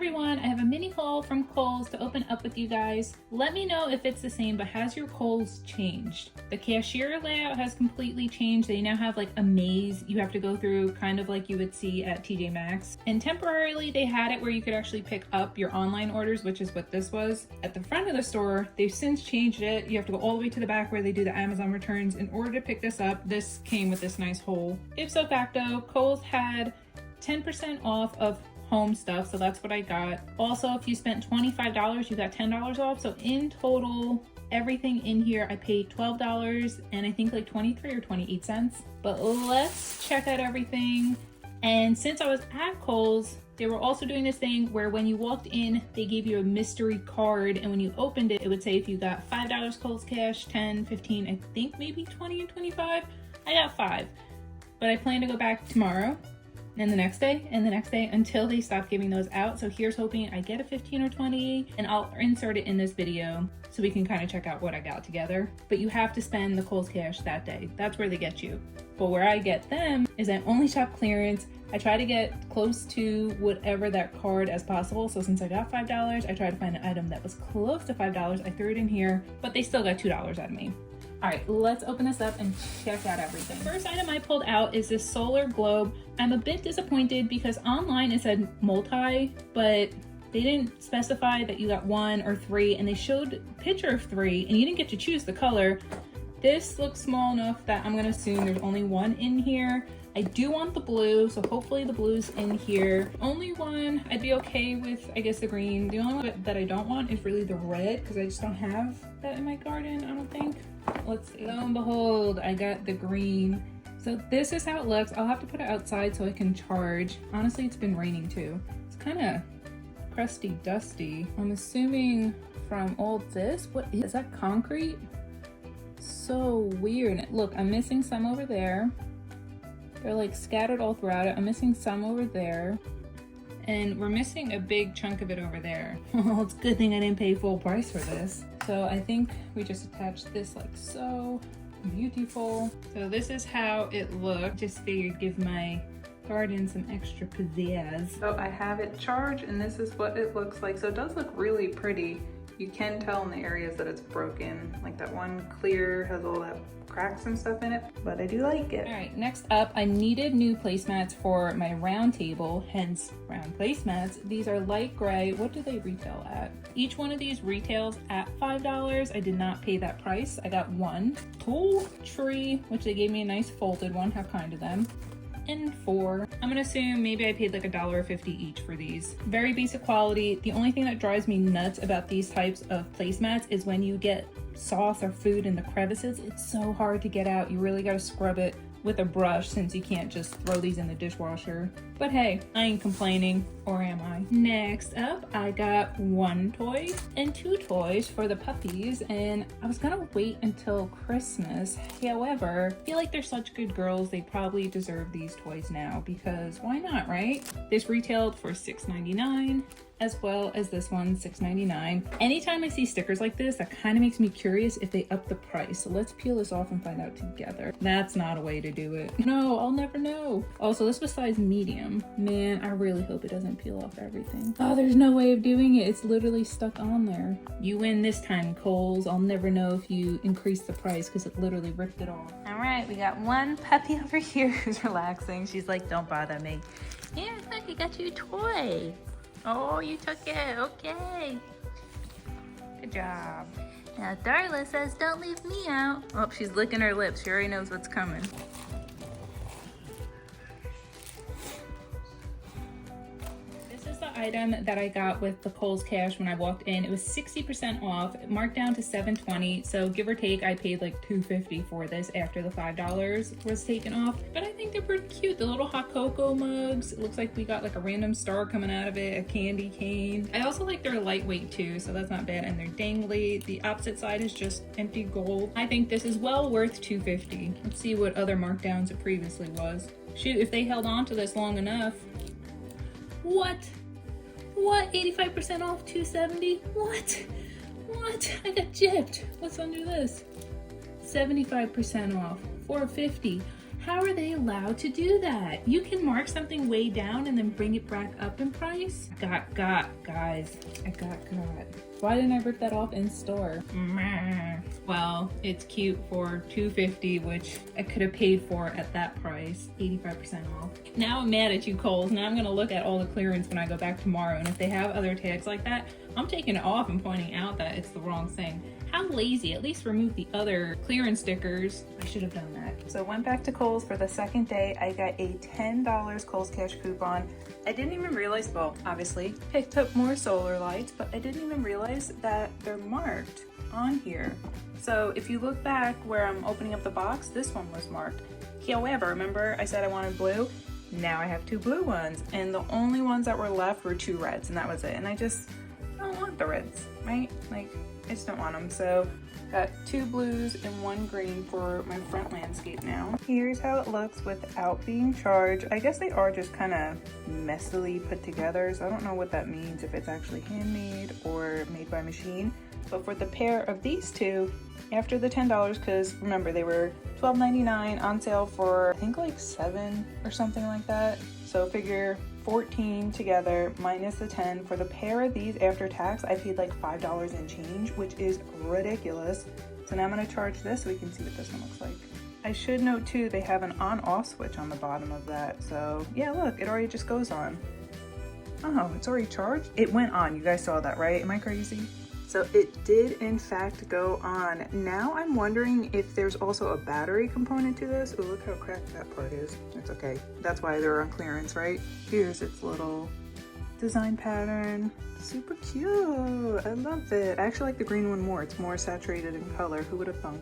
everyone, I have a mini haul from Kohls to open up with you guys. Let me know if it's the same, but has your Kohls changed? The cashier layout has completely changed. They now have like a maze you have to go through, kind of like you would see at TJ Maxx. And temporarily they had it where you could actually pick up your online orders, which is what this was. At the front of the store, they've since changed it. You have to go all the way to the back where they do the Amazon returns in order to pick this up. This came with this nice hole. Ipso facto, Kohls had 10% off of home stuff, so that's what I got. Also, if you spent $25, you got $10 off. So in total, everything in here, I paid $12 and I think like 23 or 28 cents. But let's check out everything. And since I was at Kohls, they were also doing this thing where when you walked in, they gave you a mystery card, and when you opened it, it would say if you got $5 Kohls cash, 10, 15, I think maybe 20 and 25. I got 5, but I plan to go back tomorrow and the next day and the next day until they stop giving those out. So here's hoping I get a 15 or 20, and I'll insert it in this video so we can kind of check out what I got together. But you have to spend the Kohls cash that day. That's where they get you. But where I get them is at only shop clearance. I try to get close to whatever that card as possible. So since I got $5, I tried to find an item that was close to $5. I threw it in here, but they still got $2 out of me. All right, let's open this up and check out everything. First item I pulled out is this solar globe. I'm a bit disappointed because online it said multi, but they didn't specify that you got 1 or 3, and they showed a picture of 3 and you didn't get to choose the color. This looks small enough that I'm gonna assume there's only 1 in here. I do want the blue, so hopefully the blue's in here. Only one I'd be okay with, I guess, the green. The only one that I don't want is really the red, because I just don't have that in my garden, I don't think. Let's see. Lo and behold, I got the green. So this is how it looks. I'll have to put it outside so I can charge. Honestly, it's been raining too. It's kind of crusty, dusty. I'm assuming from all this, what is that, concrete? So weird. Look, I'm missing some over there. They're like scattered all throughout it. I'm missing some over there. And we're missing a big chunk of it over there. Well, it's a good thing I didn't pay full price for this. So I think we just attached this like so. Beautiful. So this is how it looked. Just figured give my garden some extra pizzazz. So I have it charged and this is what it looks like. So it does look really pretty. You can tell in the areas that it's broken. Like that one clear has all that cracks and stuff in it, but I do like it. All right, next up, I needed new placemats for my round table, hence round placemats. These are light gray. What do they retail at? Each one of these retails at $5. I did not pay that price. I got one. Tall tree, which they gave me a nice folded one. How kind of them. And 4. I'm gonna assume maybe I paid like $1.50 each for these. Very basic quality. The only thing that drives me nuts about these types of placemats is when you get sauce or food in the crevices. It's so hard to get out. You really gotta scrub it with a brush since you can't just throw these in the dishwasher. But hey, I ain't complaining, or am I? Next up, I got 1 toy and 2 toys for the puppies, and I was gonna wait until Christmas. However, I feel like they're such good girls, they probably deserve these toys now, because why not, right? This retailed for $6.99. as well as this one, $6.99. Anytime I see stickers like this, that kind of makes me curious if they up the price. So let's peel this off and find out together. That's not a way to do it. No, I'll never know. Also, this was size medium. Man, I really hope it doesn't peel off everything. Oh, there's no way of doing it. It's literally stuck on there. You win this time, Kohls. I'll never know if you increase the price because it literally ripped it off. All right, we got one puppy over here who's relaxing. She's like, don't bother me. Yeah, look, I got you a toy. Oh, you took it. Okay. Good job. Now, Darla says, don't leave me out. Oh, she's licking her lips. She already knows what's coming. Item that I got with the Kohls cash when I walked in. It was 60% off, marked down to $7.20, so give or take I paid like $2.50 for this after the $5 was taken off. But I think they're pretty cute. The little hot cocoa mugs, it looks like we got like a random star coming out of it, a candy cane. I also like they're lightweight too, so that's not bad, and they're dangly. The opposite side is just empty gold. I think this is well worth $2.50. Let's see what other markdowns it previously was. Shoot, if they held on to this long enough. What? 85% off, $2.70? What? I got gypped. What's under this? 75% off, $4.50. How are they allowed to do that? You can mark something way down and then bring it back up in price? Guys, I got. Why didn't I rip that off in store? Well, it's cute for $2.50, which I could have paid for at that price, 85% off. Now I'm mad at you, Kohls. Now I'm gonna look at all the clearance when I go back tomorrow, and if they have other tags like that, I'm taking it off and pointing out that it's the wrong thing. How lazy, at least remove the other clearance stickers. I should have done that. So I went back to Kohls for the second day. I got a $10 Kohls cash coupon. I didn't even realize, well, obviously, picked up more solar lights, but I didn't even realize that they're marked on here. So if you look back where I'm opening up the box, this one was marked. However, remember I said I wanted blue? Now I have 2 blue ones, and the only ones that were left were 2 reds, and that was it. And I don't want the reds, right? Like, I just don't want them. So got 2 blues and 1 green for my front landscape now. Here's how it looks without being charged. I guess they are just kind of messily put together, so I don't know what that means, if it's actually handmade or made by machine. But for the pair of these 2, after the $10, because remember they were $12.99 on sale for I think like $7 or something like that. So figure 14 together minus the 10. For the pair of these after tax, I paid like $5 and change, which is ridiculous. So now I'm gonna charge this so we can see what this one looks like. I should note too, they have an on-off switch on the bottom of that. So yeah, look, it already just goes on. Oh, it's already charged? It went on, you guys saw that, right? Am I crazy? So it did in fact go on. Now I'm wondering if there's also a battery component to this. Oh, look how cracked that part is. It's okay. That's why they're on clearance, right? Here's its little design pattern. Super cute. I love it. I actually like the green one more. It's more saturated in color. Who would have thunk?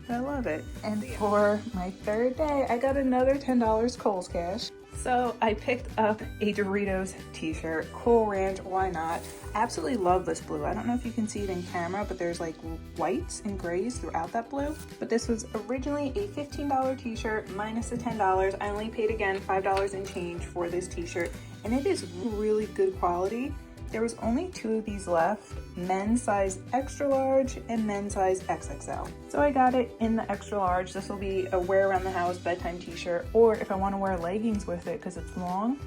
I love it. And for my third day, I got another $10 Kohls cash. So I picked up a Doritos t-shirt, Cool Ranch, why not? Absolutely love this blue. I don't know if you can see it in camera, but there's like whites and grays throughout that blue. But this was originally a $15 t-shirt minus the $10. I only paid again $5 and change for this t-shirt, and it is really good quality. There was only 2 of these left, men's size extra large and men's size XXL. So I got it in the extra large. This will be a wear around the house bedtime t-shirt, or if I want to wear leggings with it because it's long.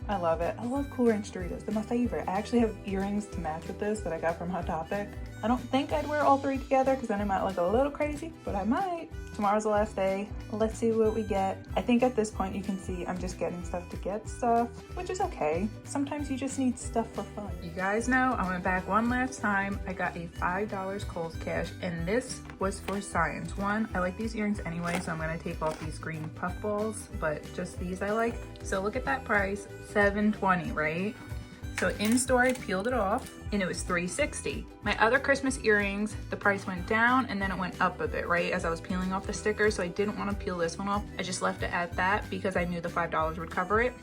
I love it. I love Cool Ranch Doritos. They're my favorite. I actually have earrings to match with this that I got from Hot Topic. I don't think I'd wear all 3 together because then I might look a little crazy, but I might. Tomorrow's the last day. Let's see what we get. I think at this point you can see I'm just getting stuff to get stuff, which is okay. Sometimes you just need stuff for fun. You guys know I went back one last time. I got a $5 Kohls cash, and this was for science. One, I like these earrings anyway, so I'm gonna take off these green puff balls, but just these I like. So look at that price, $7.20, right? So in store, I peeled it off and it was $3.60. My other Christmas earrings, the price went down and then it went up a bit, right? As I was peeling off the sticker, so I didn't want to peel this one off. I just left it at that because I knew the $5 would cover it.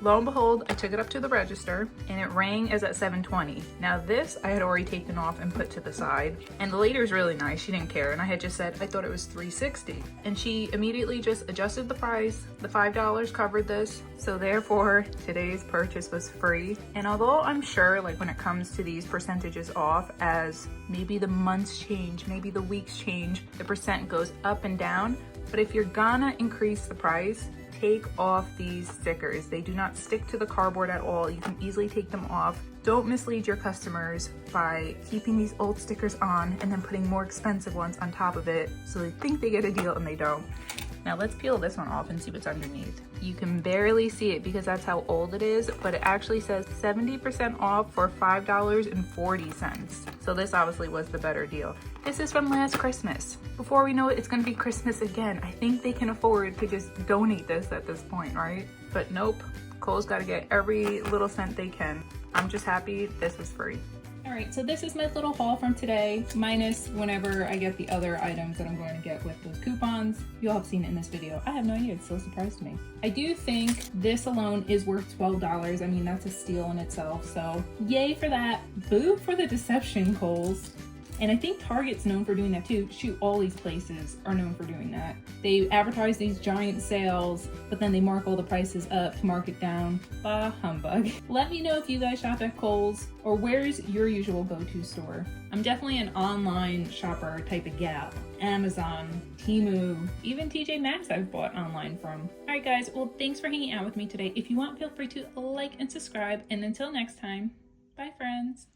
Lo and behold, I took it up to the register and it rang as at $7.20. Now this I had already taken off and put to the side, and the lady's really nice. She didn't care, and I had just said I thought it was $3.60, and she immediately just adjusted the price. The $5 covered this, so therefore today's purchase was free. And although I'm sure, like, when it comes to these percentages off, as maybe the months change, maybe the weeks change, the percent goes up and down, but if you're gonna increase the price, take off these stickers. They do not stick to the cardboard at all. You can easily take them off. Don't mislead your customers by keeping these old stickers on and then putting more expensive ones on top of it so they think they get a deal and they don't. Now let's peel this one off and see what's underneath. You can barely see it because that's how old it is, but it actually says 70% off for $5.40. So this obviously was the better deal. This is from last Christmas. Before we know it, it's gonna be Christmas again. I think they can afford to just donate this at this point, right? But nope, Kohl's gotta get every little cent they can. I'm just happy this was free. All right, so this is my little haul from today, minus whenever I get the other items that I'm going to get with those coupons. You'll have seen it in this video. I have no idea, it's still a surprise to me. I do think this alone is worth $12. I mean, that's a steal in itself, so yay for that. Boo for the deception, Kohls. And I think Target's known for doing that too. Shoot, all these places are known for doing that. They advertise these giant sales, but then they mark all the prices up to mark it down. Bah humbug. Let me know if you guys shop at Kohl's, or where's your usual go-to store. I'm definitely an online shopper type of gal. Amazon, Temu, even TJ Maxx I've bought online from. Alright guys, well thanks for hanging out with me today. If you want, feel free to like and subscribe, and until next time, bye friends.